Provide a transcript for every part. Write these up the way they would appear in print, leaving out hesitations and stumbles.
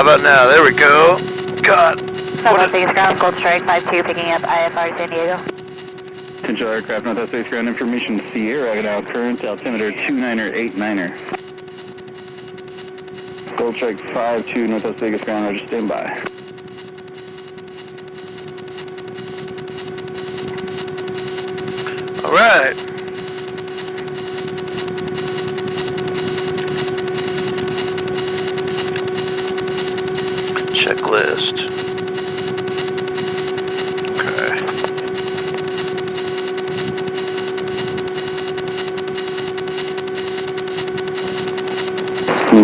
about now? There we go. God. Southwest Vegas ground, Gold Strike 5-2, picking up IFR San Diego. Potential aircraft, Northwest Vegas ground information, Sierra, now current altimeter 2989er. Gold Strike 5-2, Northwest Vegas ground, roger, stand by. All right. Checklist. Okay.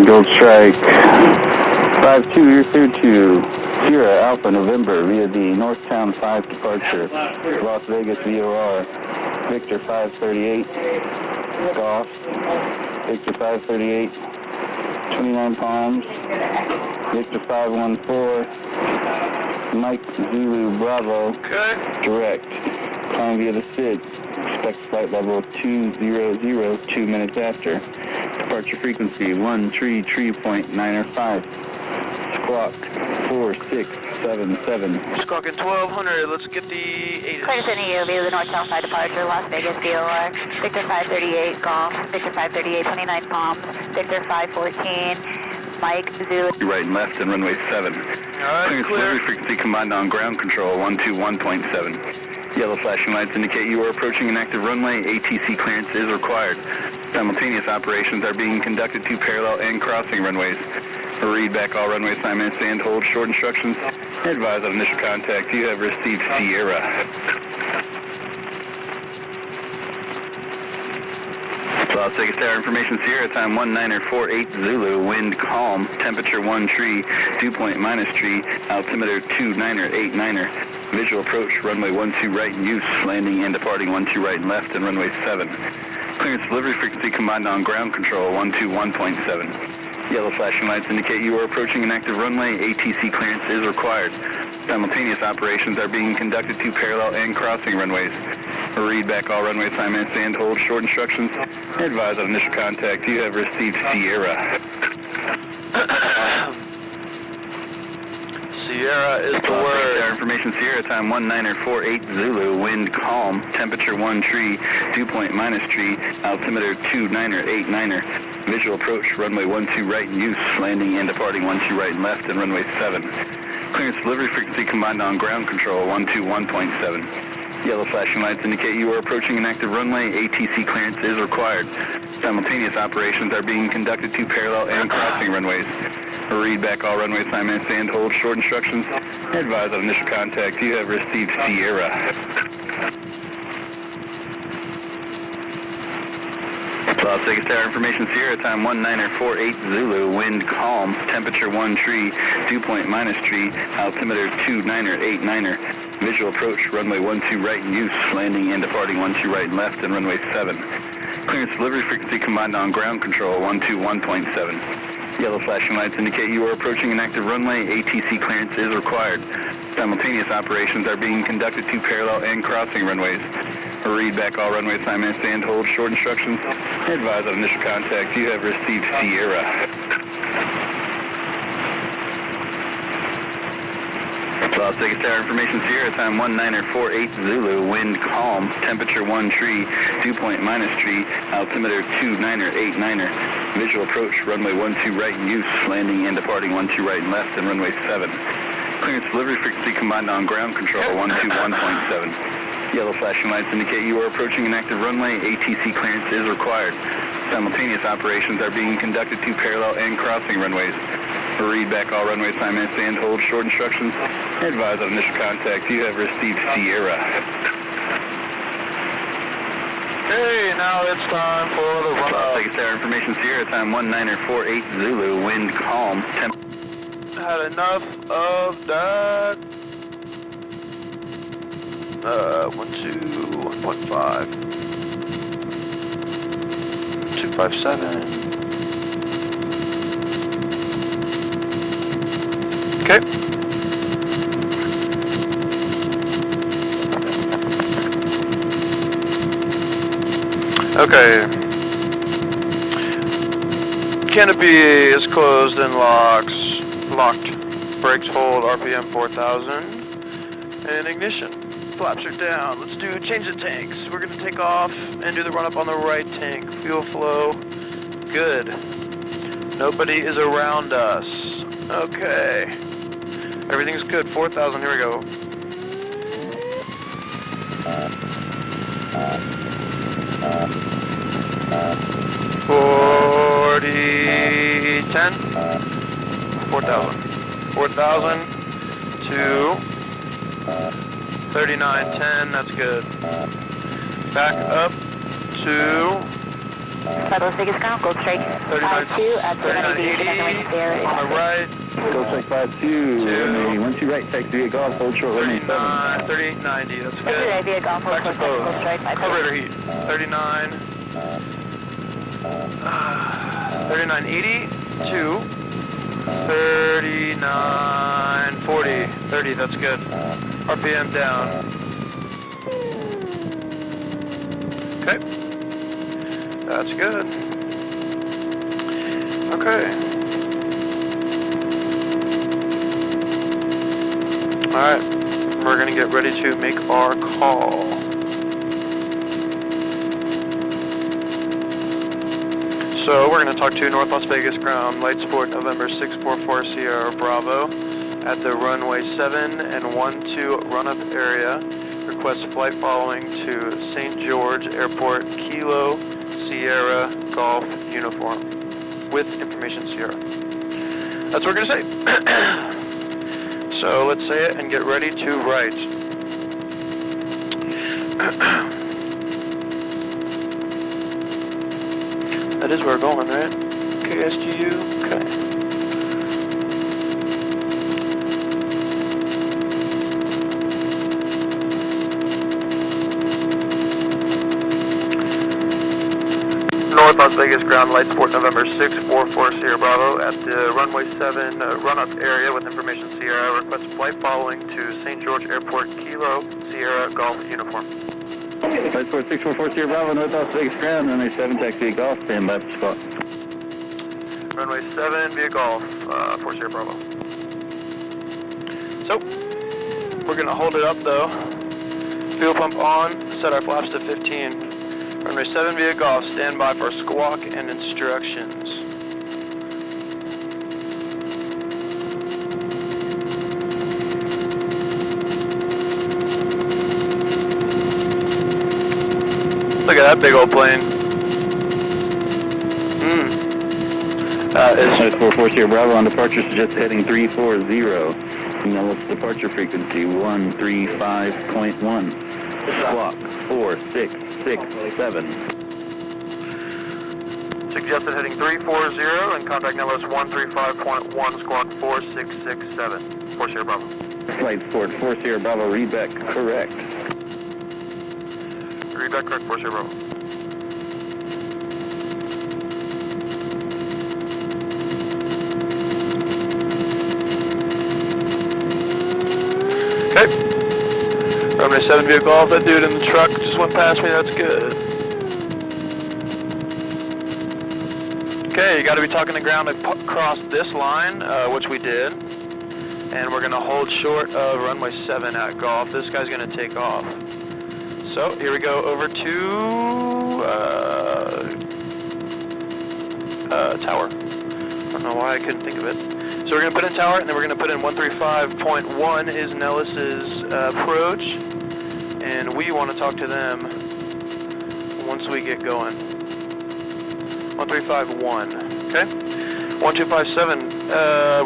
Gold Strike 5-2, you're cleared to Sierra Alpha November via the Northtown 5 departure. Las Vegas VOR, Victor 538, Golf, Victor 538, 29 Palms, Victor 514, Mike Zulu Bravo, Okay. direct, flying via the SID, expect flight level 200, 2 minutes after. Departure frequency 133.905. Squawk 4677. Squawking 1200. Let's get the ATIS. Clear San Diego via the Northtown 5 departure, Las Vegas VOR, Victor 538, Golf, Victor 538, 29 Palms, Victor 514, Mike Zulu. Right and left and runway 7. Alright, Clearance clear. delivery frequency combined on ground control 121.7. Yellow flashing lights indicate you are approaching an active runway. ATC clearance is required. Simultaneous operations are being conducted to parallel and crossing runways. Read back all runway assignments and hold short instructions. Advise on initial contact. You have received Sierra. Las Vegas Tower information, Sierra, time 1948 Zulu, wind calm, temperature 1 tree, dew point minus tree, altimeter 2989er. Visual approach, runway 12 right in use, landing and departing 12 right and left, and runway 7. Clearance delivery frequency combined on ground control 121.7. Yellow flashing lights indicate you are approaching an active runway. ATC clearance is required. Simultaneous operations are being conducted to parallel and crossing runways. Read back all runway assignments and hold short instructions. Advise on initial contact. You have received Sierra. Sierra is the Our word. information, Sierra, time 1948 Zulu, wind calm, temperature 1 tree, dew point minus tree, altimeter 2989er. Visual approach, runway 12 right in use, landing and departing 12 right and left, and runway 7. Clearance delivery frequency combined on ground control 121.7. Yellow flashing lights indicate you are approaching an active runway. ATC clearance is required. Simultaneous operations are being conducted to parallel and crossing runways. Read back all runway assignments and hold short instructions. Advise on initial contact. You have received Sierra. Las Vegas Tower information, Sierra, time 1948 Zulu, wind calm, temperature 1 tree, dew point minus tree, altimeter 2989er. Visual approach, runway 12 right in use, landing and departing 12 right and left, and runway 7. Clearance delivery frequency combined on ground control 121.7. Yellow flashing lights indicate you are approaching an active runway. ATC clearance is required. Simultaneous operations are being conducted to parallel and crossing runways. Read back all runway assignments and hold short instructions. Advise on initial contact. You have received Sierra. Las Vegas Tower information, Sierra, time 1948 Zulu, wind calm, temperature 1 tree, dew point minus tree, altimeter 2989er. Visual approach, runway 12 right in use, landing and departing 12 right and left, and runway 7. Clearance delivery frequency combined on ground control 121.7. Yellow flashing lights indicate you are approaching an active runway. ATC clearance is required. Simultaneous operations are being conducted to parallel and crossing runways. Read back all runway assignments and hold short instructions. Advise on initial contact. You have received Sierra. Okay, now it's time for the run Las up. Vegas Tower information, Sierra, time 1948 Zulu, wind calm, Had enough of that. 12, 1.5. 257. Okay. Okay. Canopy is closed and locks. Locked. Brakes hold, RPM 4,000. And ignition. Flaps are down. Let's change the tanks. We're gonna take off and do the run up on the right tank. Fuel flow, good. Nobody is around us. Okay. Everything's good, 4,000, here we go. Forty, 10, 4,000. 4,000 to 3910, that's good. Back up to Los Vegas ground, go straight 52 at 3980 on the right. Go check 52. Once you right, text via golf, hold short, 3890, that's good. Back to both. Carburetor heat, 39. 3980 to 3940. 30, that's good. RPM down. Okay. That's good. Okay. Alright. We're gonna get ready to make our call. So we're going to talk to North Las Vegas ground, light support November 644 Sierra Bravo at the runway 7 and 12 run-up area. Request flight following to St. George Airport, Kilo Sierra Golf uniform with information Sierra. That's what we're going to say. So let's say it and get ready to write. That is where we're going, right? KSGU, okay. North Las Vegas ground, light support November 644 Sierra Bravo at the runway 7 run-up area with information Sierra. Request flight following to St. George Airport, Kilo Sierra Golf uniform. Light support 644 Sierra Bravo, North Las Vegas ground, runway 7, taxi golf, stand by for spot. Runway 7 via golf, 4 Sierra Bravo. So, we're going to hold it up though. Fuel pump on, set our flaps to 15. Runway 7 via golf, stand by for squawk and instructions. Look at that big old plane. Is 444 Sierra Bravo on departure, suggest heading 340. Now what's departure frequency? 135.1. Squawk 4667. Suggested heading 340 and contact NLS 135.1, squawk 4667. 4 Sierra Bravo. Flight support 4 Sierra Bravo, read back correct. Read back correct, 4 Sierra Bravo. Okay. Runway 7 via golf, that dude in the truck just went past me, that's good. Okay, you gotta be talking to ground to cross this line, which we did. And we're gonna hold short of runway 7 at golf. This guy's gonna take off. So, here we go over to, tower. I don't know why I couldn't think of it. So we're going to put in tower, and then we're going to put in 135.1 is Nellis's approach, and we want to talk to them once we get going. 135.1, okay? 1257,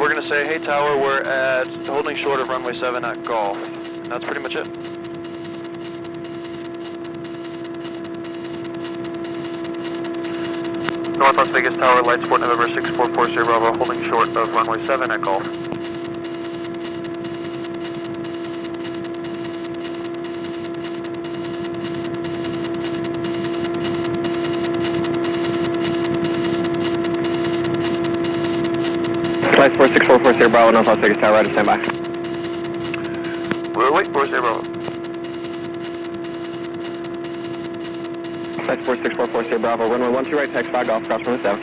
we're going to say, hey tower, we're at holding short of runway 7 at golf. And that's pretty much it. North Las Vegas Tower, light support November 644 Sierra Bravo, holding short of runway 7 at golf. Light support 644 Sierra Bravo, North Las Vegas Tower, right to stand by. We'll wait for Sierra Bravo. Light support 644 Sierra Bravo, runway 12 right, taxi 5 golf, cross runway 7.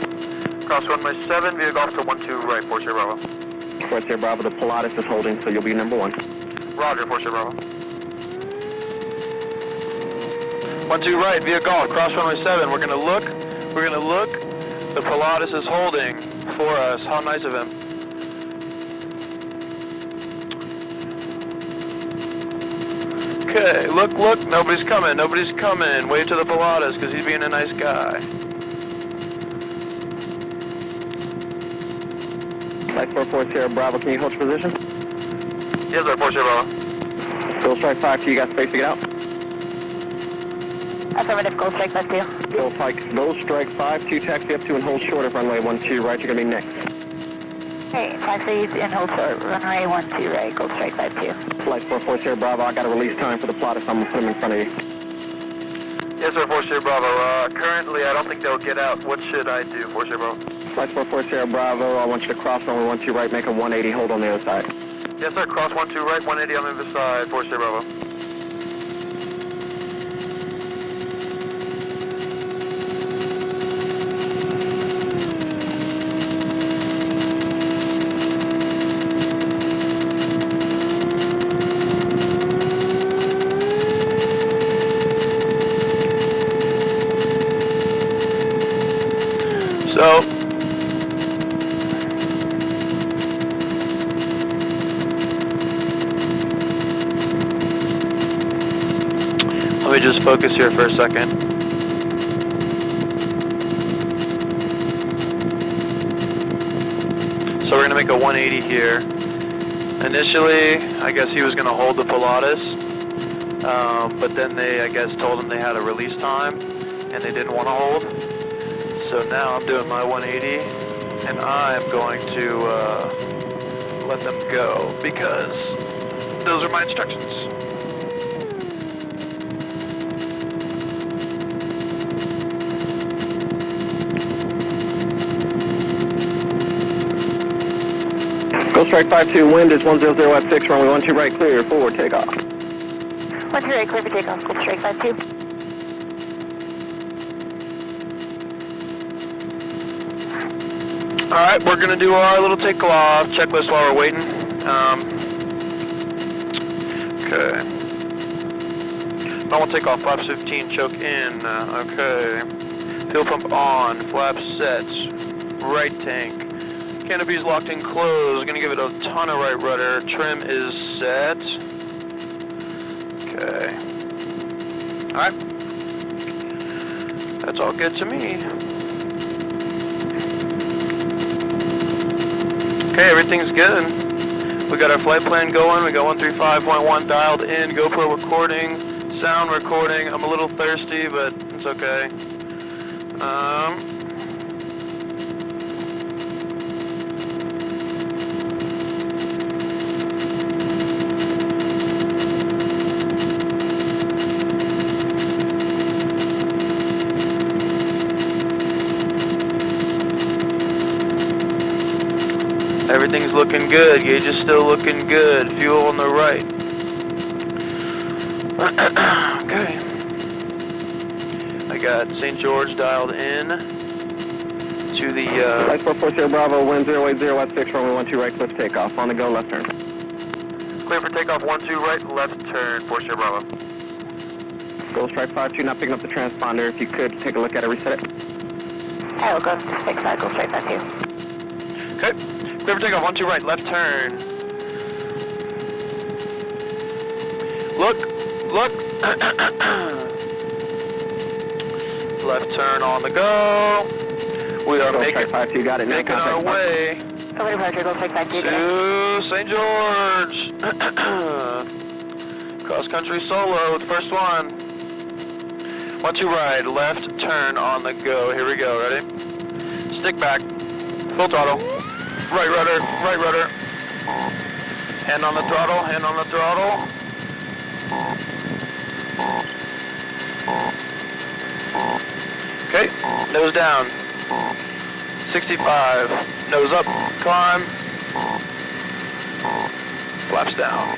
Cross runway 7 via golf to 12 right, 4 Sierra Bravo. 4 Sierra Bravo, the Pilatus is holding, so you'll be number 1. Roger, 4 Sierra Bravo. 12 right, via golf, cross runway 7. We're gonna look. The Pilatus is holding for us. How nice of him. Okay, look, nobody's coming. Wave to the Pilatus, because he's being a nice guy. Flight 44 Sierra Bravo, can you hold your position? Yes, sir, 4 Sierra Bravo. Gold Strike 5-2, you got space to get out? Affirmative, Gold Strike 5-2. Gold Strike 5-2, taxi up to and hold short of runway 12 right, you're going to be next. Hey, taxi and hold short, runway 12 right, Gold Strike 5-2. Flight 44 Sierra Bravo, I got a release time for the Pilatus, I'm going to put him in front of you. Yes, sir, 4 Sierra Bravo. Currently, I don't think they'll get out. What should I do, 4 Sierra Bravo? Flight 44 Sierra Bravo, I want you to cross runway 12 right, make a 180, hold on the other side. Yes, sir, cross 12 right, 180 on the other side, 4 Sierra Bravo. So, let me just focus here for a second. So we're going to make a 180 here. Initially, I guess he was going to hold the Pilatus, but then they, I guess, told him they had a release time, and they didn't want to hold. So now I'm doing my 180, and I'm going to let them go, because those are my instructions. Gold Strike 5-2, wind is 100 at 6, runway 12 right, clear, forward, takeoff. 12 right, clear for takeoff, Gold Strike 5-2. Alright, we're going to do our little takeoff checklist while we're waiting. Okay. Normal takeoff, flaps 15, choke in. Okay. Fuel pump on, flaps set. Right tank. Canopy's locked and closed. Going to give it a ton of right rudder. Trim is set. Okay. Alright. That's all good to me. Okay, everything's good. We got our flight plan going. We got 135.1 dialed in. GoPro recording, sound recording. I'm a little thirsty, but it's okay. Everything's looking good. Gauge is still looking good. Fuel on the right. Okay. I got St. George dialed in to the Flight 44 Sierra Bravo, wind 080 at 6, runway 12 right, cliff takeoff. On the go, left turn. clear for takeoff 12 right, left turn, 4 Sierra Bravo. Gold Strike 5-2, not picking up the transponder. If you could, take a look at it, reset it. I will go to 6 side, Gold Strike 5-2. Okay. Clear for takeoff 12 right, left turn. Look. Left turn on the go. We are Gold making Strike 5-2, got it. our Contact way Over departure, Gold Strike 5-2. to St. George. Cross country solo, first one. 12 right, left turn on the go. Here we go, ready? Stick back, full throttle. Right rudder. Hand on the throttle. Okay, nose down. 65, nose up, climb. Flaps down.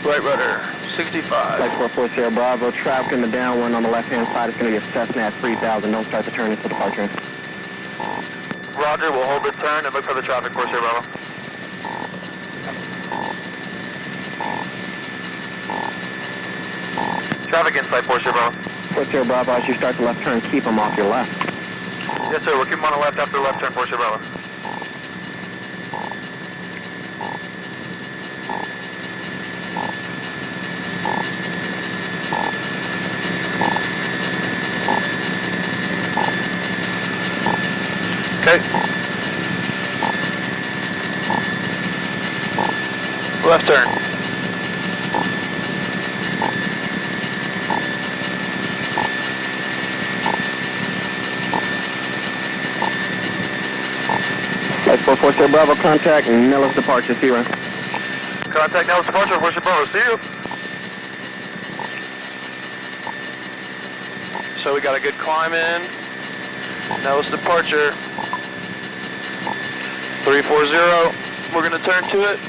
Right rudder, 65. Flight 44 Sierra Bravo, traffic in the downwind on the left-hand side is going to be a Cessna at 3000. Don't start the turn until departure. Roger. Roger, we'll hold this turn and look for the traffic force here, Bravo. Traffic insight, force here, Bravo. Force here, Bravo. As you start the left turn, keep them off your left. Yes, sir, we'll keep them on the left after the left turn, force here, Bravo. Okay. Left turn. Flight 440 Bravo, contact Nellis departure, Sierra. Contact Nellis departure, force Bravo, see you. So we got a good climb in. Nellis departure. 340, we're gonna turn to it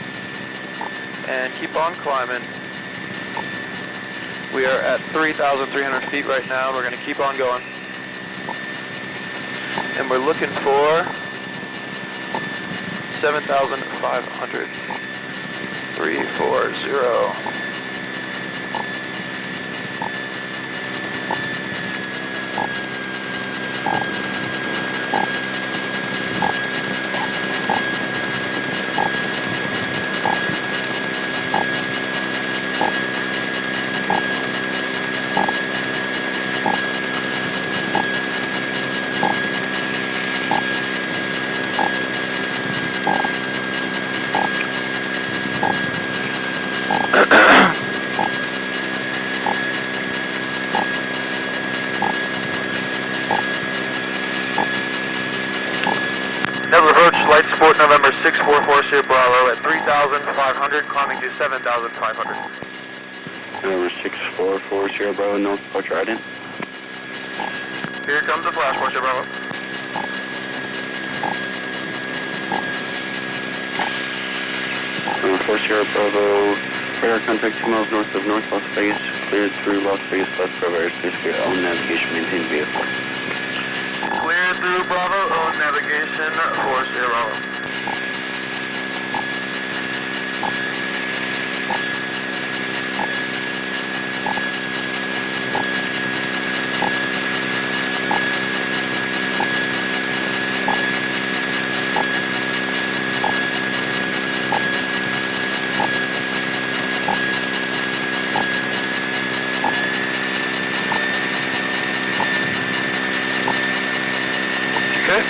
and keep on climbing. We are at 3,300 feet right now. We're gonna keep on going. And we're looking for 7,500. 340. Light Sport November 644 Sierra Bravo at 3,500, climbing to 7,500. November 644 Sierra Bravo, North departure ident. Here comes the flash for Sierra Bravo. November 4 Sierra Bravo, radar contact 2 miles north of North Las Vegas, cleared through Las Vegas West Bravo airspace for your own navigation, maintain vehicle. Clear through Bravo, own navigation for Sierra Bravo. Okay.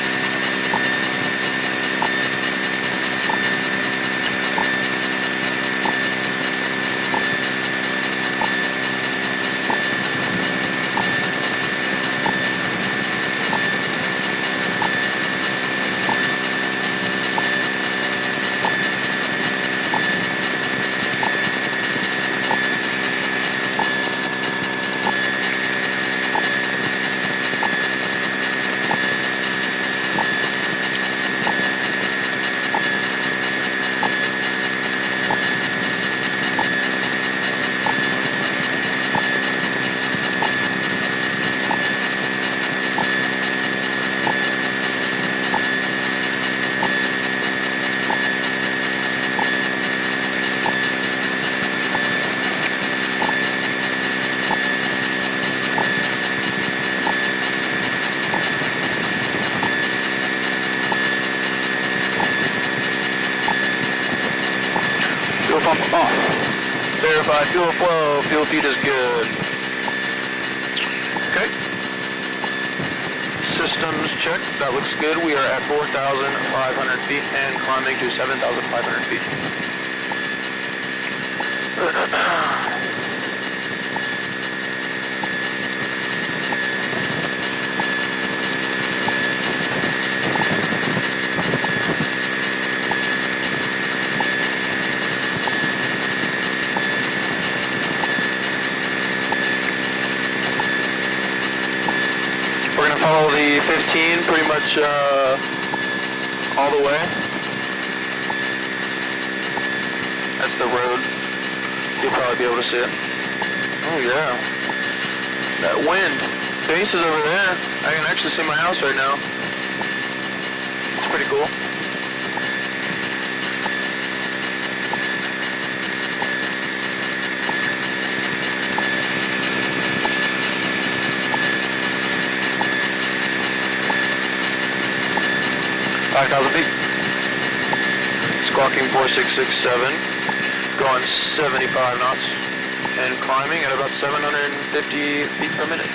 Fuel pump off. Verified fuel flow. Fuel feed is good. Okay. Systems check. That looks good. We are at 4,500 feet and climbing to 7,500 feet. We're going to follow the 15 pretty much all the way. That's the road. You'll probably be able to see it. Oh yeah. That wind. Base is over there. I can actually see my house right now. It's cool. feet. Squawking 4667, going 75 knots, and climbing at about 750 feet per minute.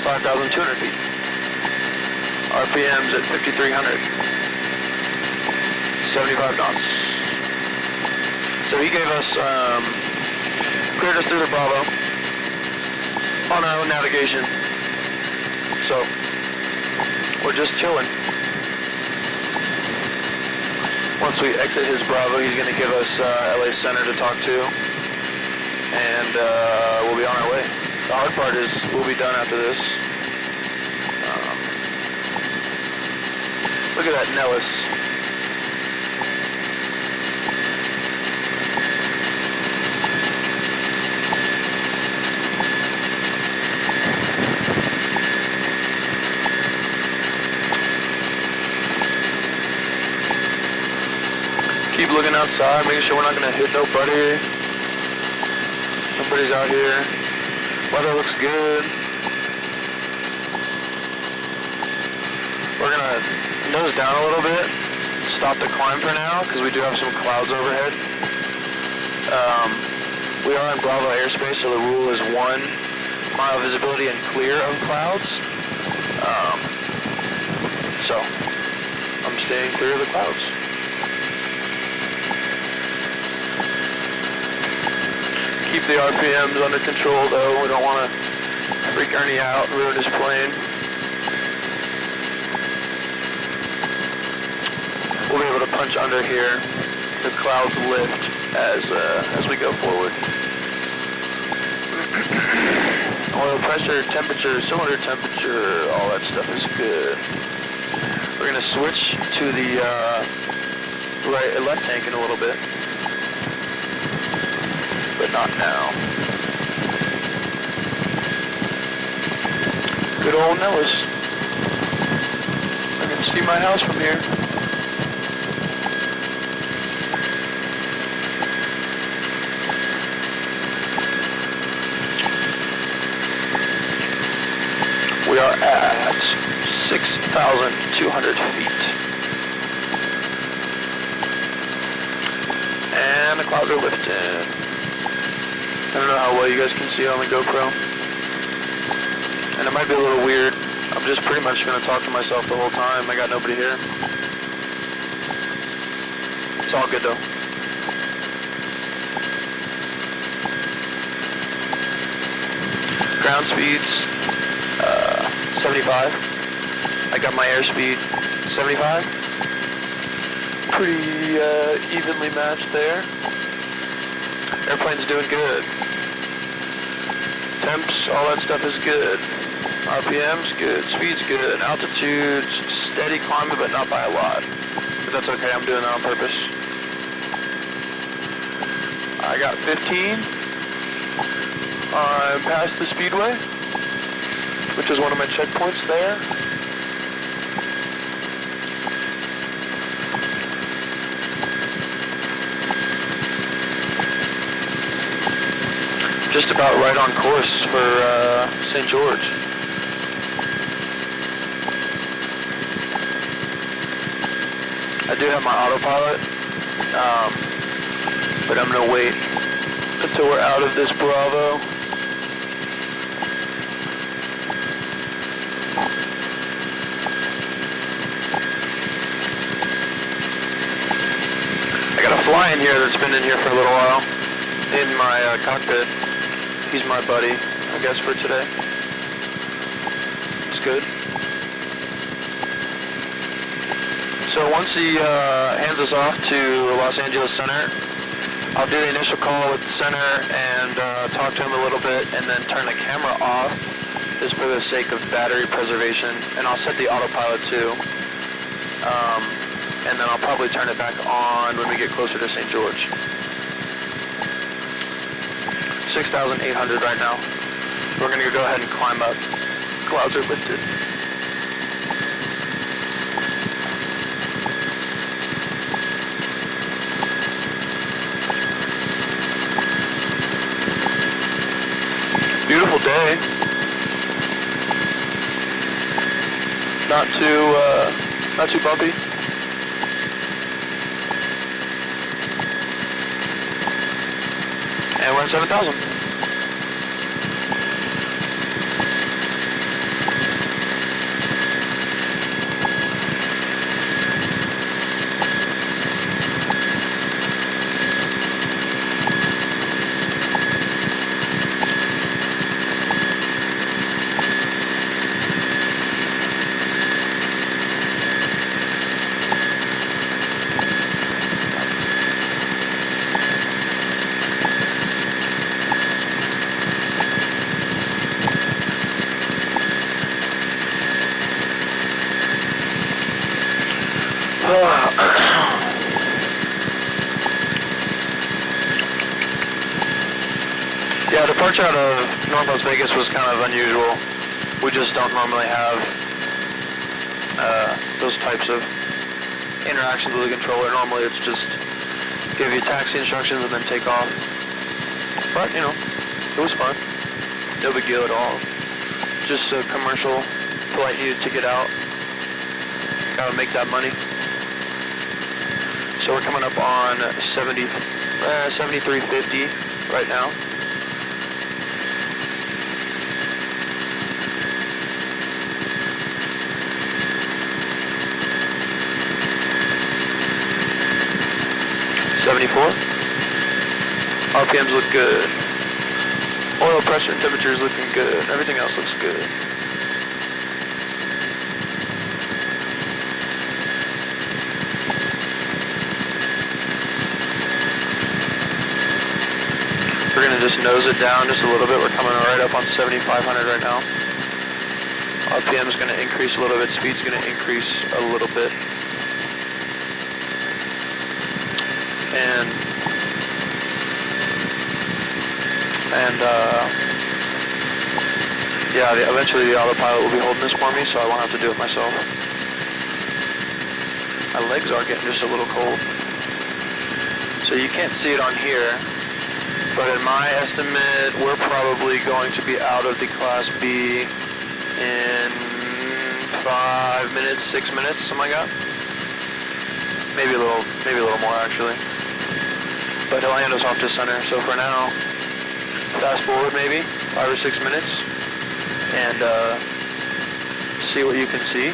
5,200 feet. RPMs at 5,300. 75 knots. So he gave us, cleared us through the Bravo on our own navigation. So we're just chilling. Once we exit his Bravo, he's going to give us LA Center to talk to, and we'll be on our way. The hard part is we'll be done after this. Look at that Nellis. Keep looking outside, making sure we're not going to hit nobody. Nobody's out here. Weather looks good. We're going to nose down a little bit, stop the climb for now, because we do have some clouds overhead. We are in Bravo airspace, so the rule is 1 mile visibility and clear of clouds. So, I'm staying clear of the clouds. Keep the RPMs under control though, we don't want to freak Ernie out and ruin his plane. We'll be able to punch under here. The clouds lift as we go forward. Oil pressure, temperature, cylinder temperature, all that stuff is good. We're going to switch to the left tank in a little bit. But not now. Good old Nellis. I can see my house from here. We are at 6,200 feet. And the clouds are lifting. I don't know how well you guys can see it on the GoPro. And it might be a little weird. I'm just pretty much going to talk to myself the whole time. I got nobody here. It's all good though. Ground speeds, 75. I got my airspeed, 75. Pretty evenly matched there. Airplane's doing good. Temps, all that stuff is good. RPM's good, speed's good, altitude's steady climbing but not by a lot. But that's okay, I'm doing that on purpose. I got 15. I'm past the speedway, which is one of my checkpoints there. Just about right on course for St. George. I do have my autopilot, but I'm gonna wait until we're out of this Bravo. I got a fly in here that's been in here for a little while in my cockpit. He's my buddy, I guess, for today. It's good. So once he hands us off to Los Angeles Center, I'll do the initial call with the center and talk to him a little bit and then turn the camera off just for the sake of battery preservation. And I'll set the autopilot too. And then I'll probably turn it back on when we get closer to St. George. 6,800 right now. We're going to go ahead and climb up. Clouds are lifted. Not too bumpy. And we're at 7,000. Yeah, departure out of North Las Vegas was kind of unusual. We just don't normally have those types of interactions with the controller. Normally it's just give you taxi instructions and then take off. But, you know, it was fun. No big deal at all. Just a commercial flight needed to get out. Gotta make that money. So we're coming up on 7350 right now. RPMs look good. Oil pressure and temperature is looking good. Everything else looks good. We're gonna just nose it down just a little bit. We're coming right up on 7,500 right now. RPM is gonna increase a little bit. Speed's gonna increase a little bit. And yeah, eventually the autopilot will be holding this for me, so I won't have to do it myself. My legs are getting just a little cold. So you can't see it on here, but in my estimate, we're probably going to be out of the Class B in 5 minutes, 6 minutes, something like that. Maybe a little more actually. But he'll hand us off to center. So for now, fast forward maybe 5 or 6 minutes and see what you can see.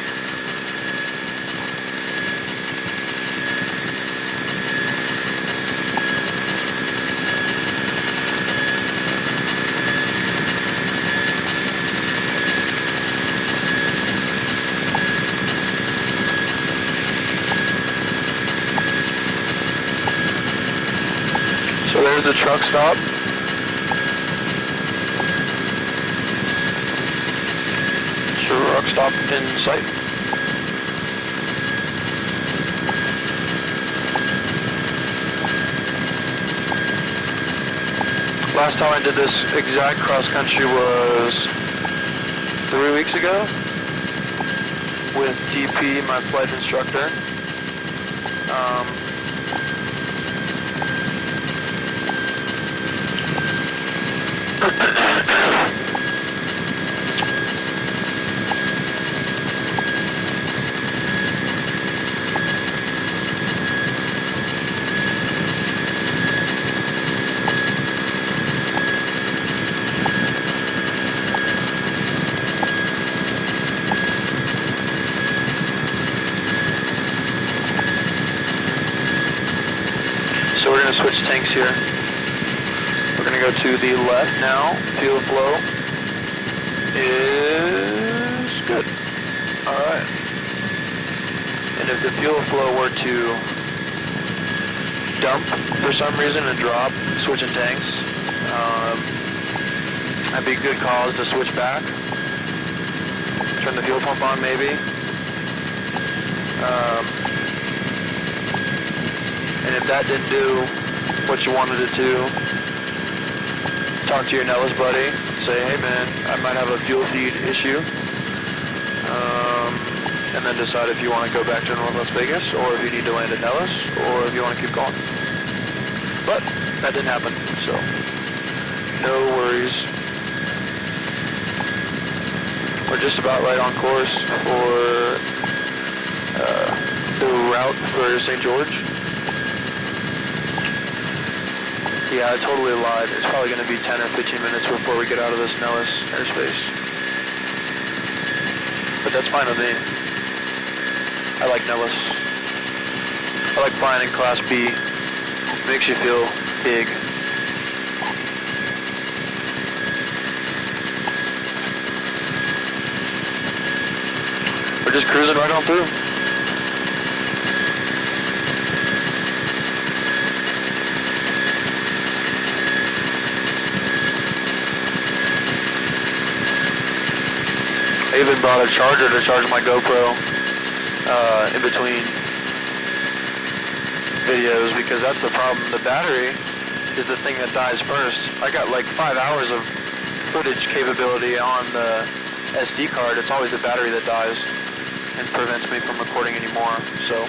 So there's the truck stop. Truck stop in sight. Last time I did this exact cross country was 3 weeks ago with DP, my flight instructor. So we're going to switch tanks here. We're going to go to the left now. Fuel flow is good. Alright. And if the fuel flow were to dump for some reason and drop, switching tanks, that'd be a good cause to switch back. Turn the fuel pump on maybe. And if that didn't do what you wanted it to, talk to your Nellis buddy. Say, hey man, I might have a fuel feed issue. And then decide if you want to go back to North Las Vegas, or if you need to land at Nellis, or if you want to keep going. But that didn't happen, so no worries. We're just about right on course for the route for St. George. Yeah, I totally lied. It's probably going to be 10 or 15 minutes before we get out of this Nellis airspace. But that's fine with me. I like Nellis. I like flying in Class B. It makes you feel big. We're just cruising right on through. I even brought a charger to charge my GoPro in between videos because that's the problem. The battery is the thing that dies first. I got like 5 hours of footage capability on the SD card. It's always the battery that dies and prevents me from recording anymore. So,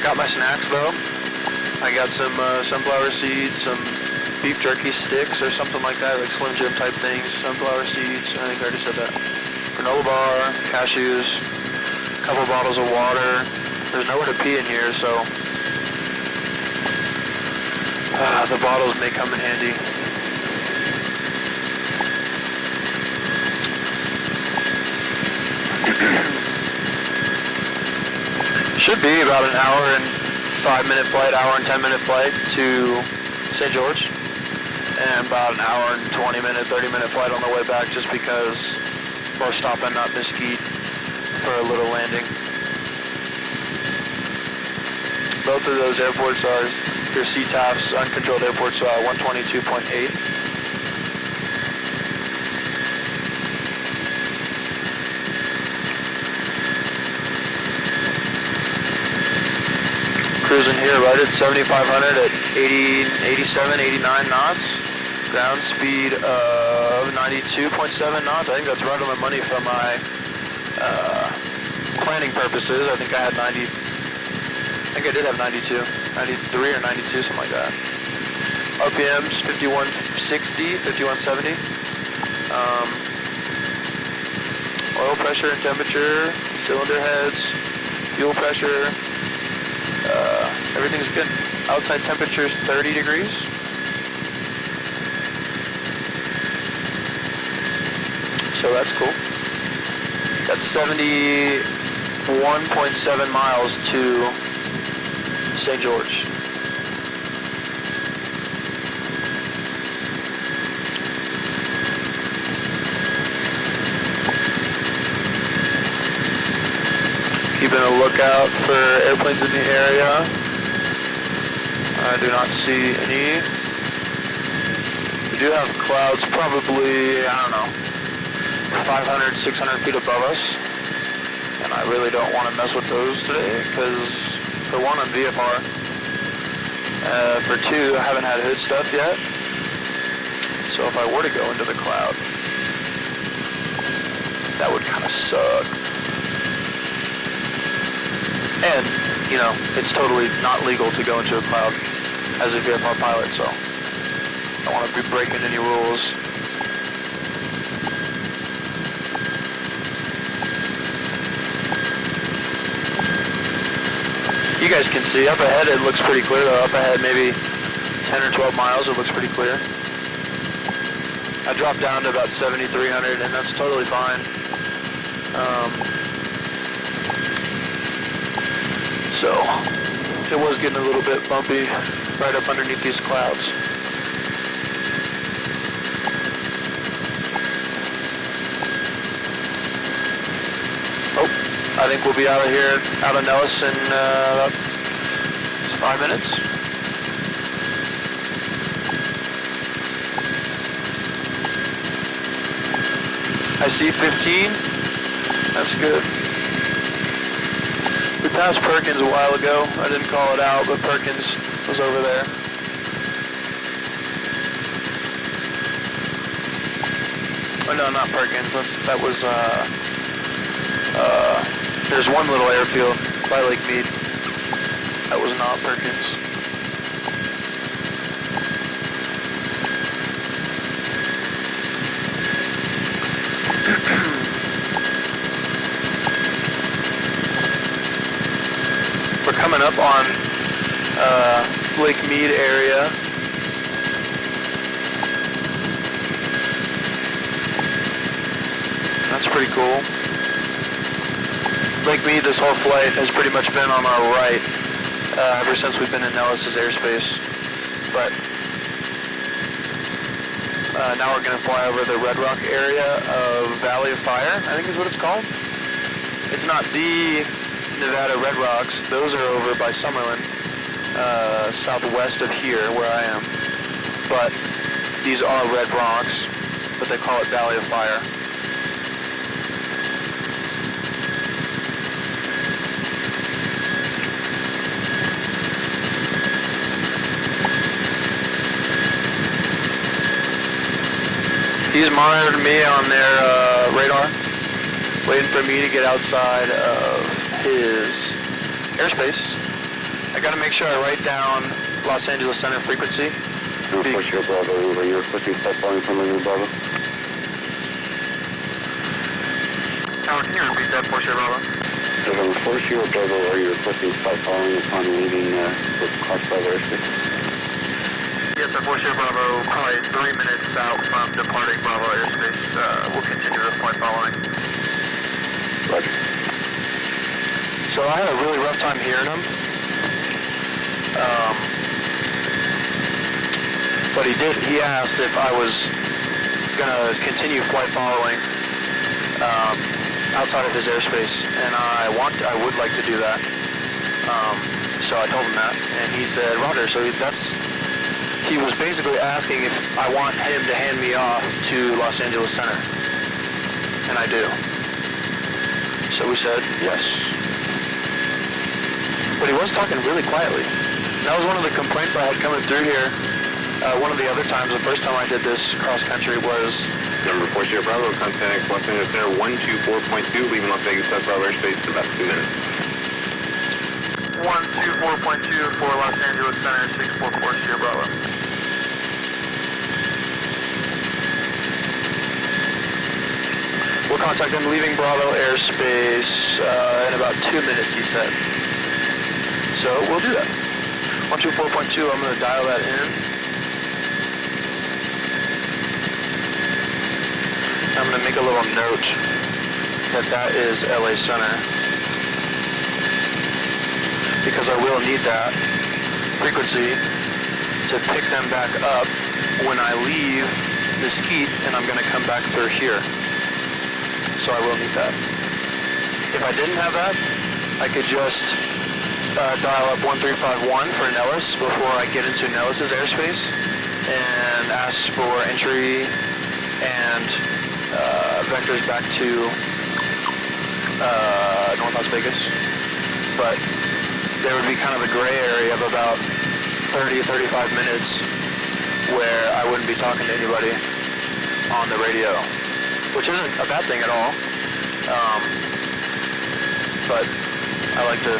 got my snacks though. I got some sunflower seeds, some beef jerky sticks or something like that, like Slim Jim type things, sunflower seeds, I think I already said that. Granola bar, cashews, a couple bottles of water. There's nowhere to pee in here, so the bottles may come in handy. Should be about an hour and 5-minute flight, hour and 10-minute flight to St. George. And about an hour and 20-minute, 30-minute flight on the way back just because we're stopping at Mesquite for a little landing. Both of those airports are your CTAFs, uncontrolled airports, 122.8. Cruising here right at 7,500 at 80, 87, 89 knots. Ground speed of 92.7 knots. I think that's right on the money for my planning purposes. I think I had 90. I think I did have 92, 93 or 92, something like that. RPMs 5160, 5170. Oil pressure and temperature, cylinder heads, fuel pressure. Everything's good. Outside temperature is 30 degrees. So that's cool. That's 71.7 miles to St. George. Keeping a lookout for airplanes in the area. I do not see any. We do have clouds probably, I don't know, 500, 600 feet above us. And I really don't want to mess with those today because for one, I'm VFR. For two, I haven't had hood stuff yet. So if I were to go into the cloud, that would kind of suck. And, you know, it's totally not legal to go into a cloud as a VFR pilot, so I don't want to be breaking any rules. You guys can see up ahead it looks pretty clear though. Up ahead maybe 10 or 12 miles it looks pretty clear. I dropped down to about 7,300 and that's totally fine. So it was getting a little bit bumpy right up underneath these clouds. Oh, I think we'll be out of here, out of Nellis in about 5 minutes. I see 15. That's good. We passed Perkins a while ago. I didn't call it out, but Perkins was over there. Oh no, not Perkins. That was there's one little airfield by Lake Mead. That was not Perkins. Lake Mead area. That's pretty cool. Lake Mead, this whole flight has pretty much been on our right ever since we've been in Nellis's airspace. But now we're going to fly over the Red Rock area of Valley of Fire, I think is what it's called. It's not the Nevada Red Rocks. Those are over by Summerlin, southwest of here where I am. But these are Red Rocks, but they call it Valley of Fire. He's monitored me on their radar, waiting for me to get outside of his airspace. I gotta make sure I write down Los Angeles Center frequency. Push your Bravo over. You're pushing flight following from the Bravo. Howard, can you repeat that, Porsche Bravo? Force your Bravo, or you're pushing flight following upon leaving with Class 5 airspace. Yes, sir, Porsche Bravo, probably 3 minutes out from departing Bravo airspace. We'll continue the flight following. Roger. So I had a really rough time hearing him. But he asked if I was gonna continue flight following outside of his airspace, and I would like to do that. So I told him that, and he said, Roger, so he was basically asking if I want him to hand me off to Los Angeles Center. And I do. So we said, yes. But he was talking really quietly. That was one of the complaints I had coming through here. One of the other times, the first time I did this cross-country was... Number 4 Sierra Bravo, contact Los Angeles Center 124.2, leaving Las Vegas South Bravo airspace in about 2 minutes. 124.2 for Los Angeles Center, 644 Sierra Bravo. We'll contact him leaving Bravo airspace in about 2 minutes, he said. So we'll do that. 124.2, I'm going to dial that in. I'm going to make a little note that is LA Center, because I will need that frequency to pick them back up when I leave Mesquite and I'm going to come back through here. So I will need that. If I didn't have that, I could just dial up 1351 for Nellis before I get into Nellis's airspace and ask for entry and vectors back to North Las Vegas. But there would be kind of a gray area of about 30-35 minutes where I wouldn't be talking to anybody on the radio, which isn't a bad thing at all. But I like to,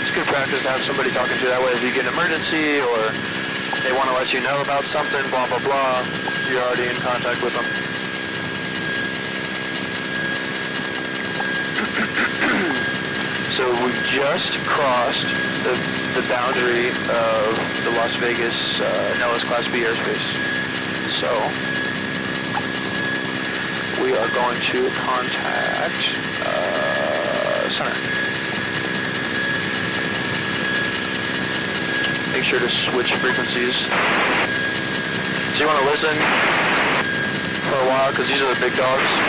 it's good practice to have somebody talking to you. That way if you get an emergency or they want to let you know about something, blah, blah, blah, you're already in contact with them. So we've just crossed the boundary of the Las Vegas Nellis Class B airspace. So we are going to contact Center. Make sure to switch frequencies. So you want to listen for a while because these are the big dogs.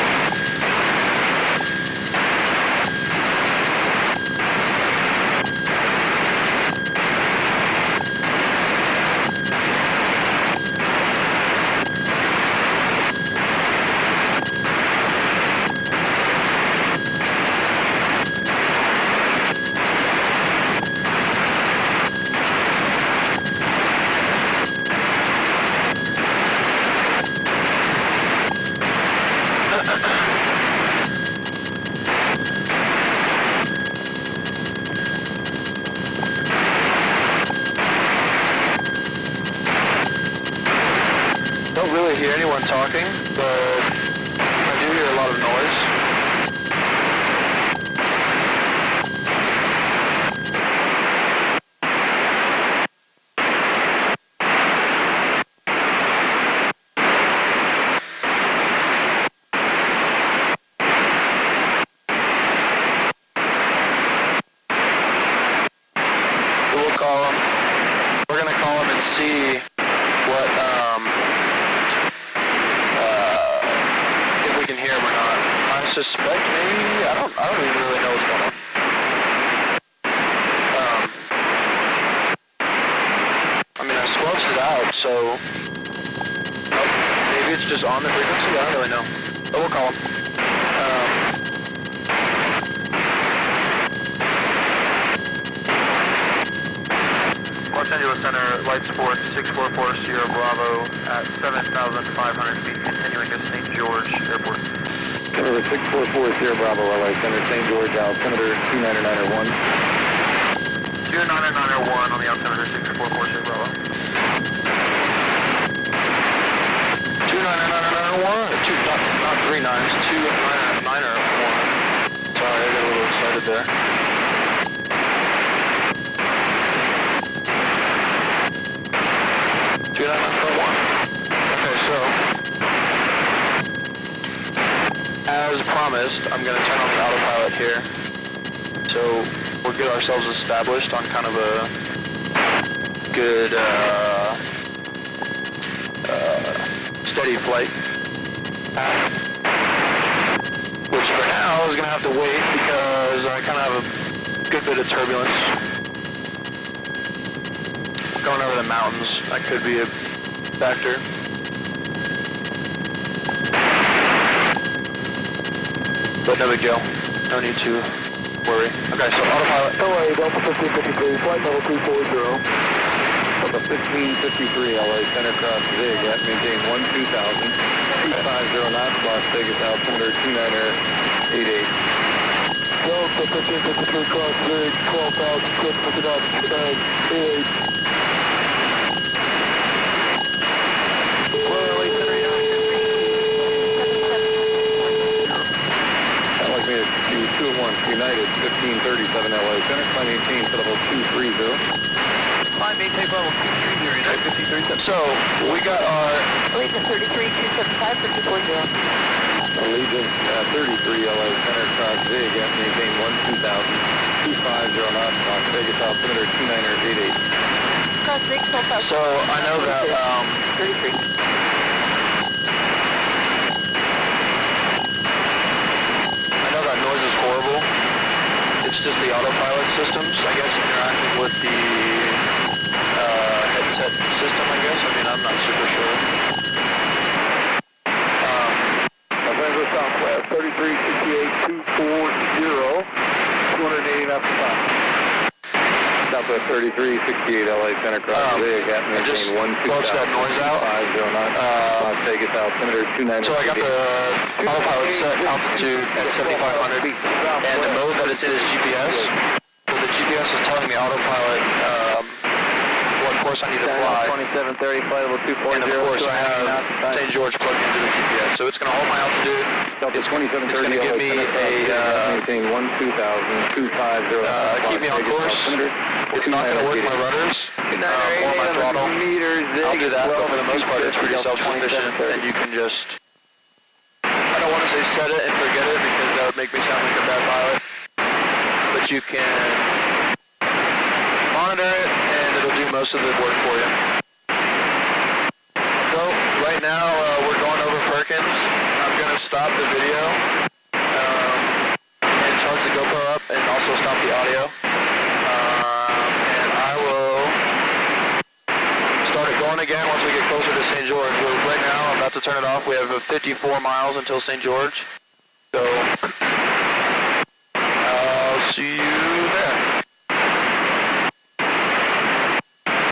suspect maybe, I don't even really know what's going on. I mean, I squelched it out, so maybe it's just on the frequency, I don't really know. But we'll call him. Los Angeles Center, light support 644 Sierra Bravo at 7,500 feet, continuing to St. George Airport. Center 644 Sierra Bravo, LA Center, St. George, altimeter 29901. 29901 on the altimeter 644 Sierra Bravo. 29901, not 3 nines, 29901. Sorry, I got a little excited there. Okay, so as promised, I'm going to turn on the autopilot here. So we'll get ourselves established on kind of a good steady flight path. Which for now is going to have to wait because I kind of have a good bit of turbulence. Going over the mountains, that could be a factor. But no big deal. No need to worry. Okay, so autopilot. LA, Delta 1553, flight level 240. Delta 1553, LA, center cross zig at maintain 12000. 250 knots, Las Vegas, altimeter 29988. Delta 1553, cross zig, 12,000, 29988. United 1537 LA Center, climb maintain for level 230. Climb maintain level 230, United 1537. So, we got our Allegiant 33275 for 240. Allegiant 33 LA Center, cross zig at maintain 12000. 250 knots, Las Vegas, altimeter 29988. Cross zig, 12,000. So, I know that, 33. that noise is horrible. It's just the autopilot systems, I guess, interacting with the headset system, I guess. I mean, I'm not super sure. Los Angeles Southwest, 3368 240, 280 knots per time. Southwest 3368 LA Center, cross zig at maintain 12000. Close that noise out. 50 knots, Las Vegas, altimeter 299. So I got the autopilot set altitude at 7,500, and the mode that it's in is GPS. So the GPS is telling the autopilot what course I need to fly. 2730, flight level 240. And of course I have St. George plugged into the GPS. So it's going to hold my altitude. It's going to give me a maintain 12000, 250. keep me on course. It's not going to work my rudders or my throttle. I'll do that, but for the most part it's pretty self-sufficient, and you can just, I don't want to say set it and forget it because that would make me sound like a bad pilot, but you can monitor it and it'll do most of the work for you. So right now we're going over Perkins. I'm going to stop the video and charge the GoPro up and also stop the audio. And I will start it going again once we get closer to St. George. Right now I'm about to turn it off. We have 54 miles until St. George. So I'll see you